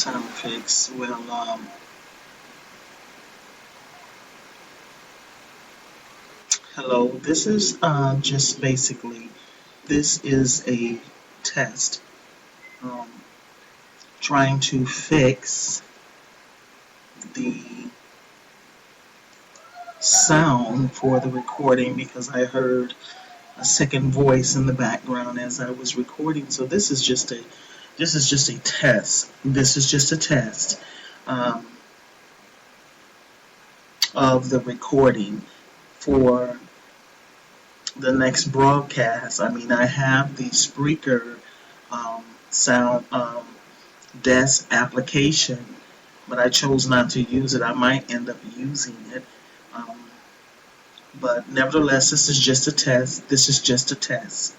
Sound fix. Well, hello. This is just basically, this is a test. Um, Trying to fix the sound for the recording because I heard a second voice in the background as I was recording. So this is just a test. This is just a test um, of the recording for the next broadcast. I mean, I have the Spreaker sound desk application, but I chose not to use it. I might end up using it. Um, but nevertheless, this is just a test. This is just a test.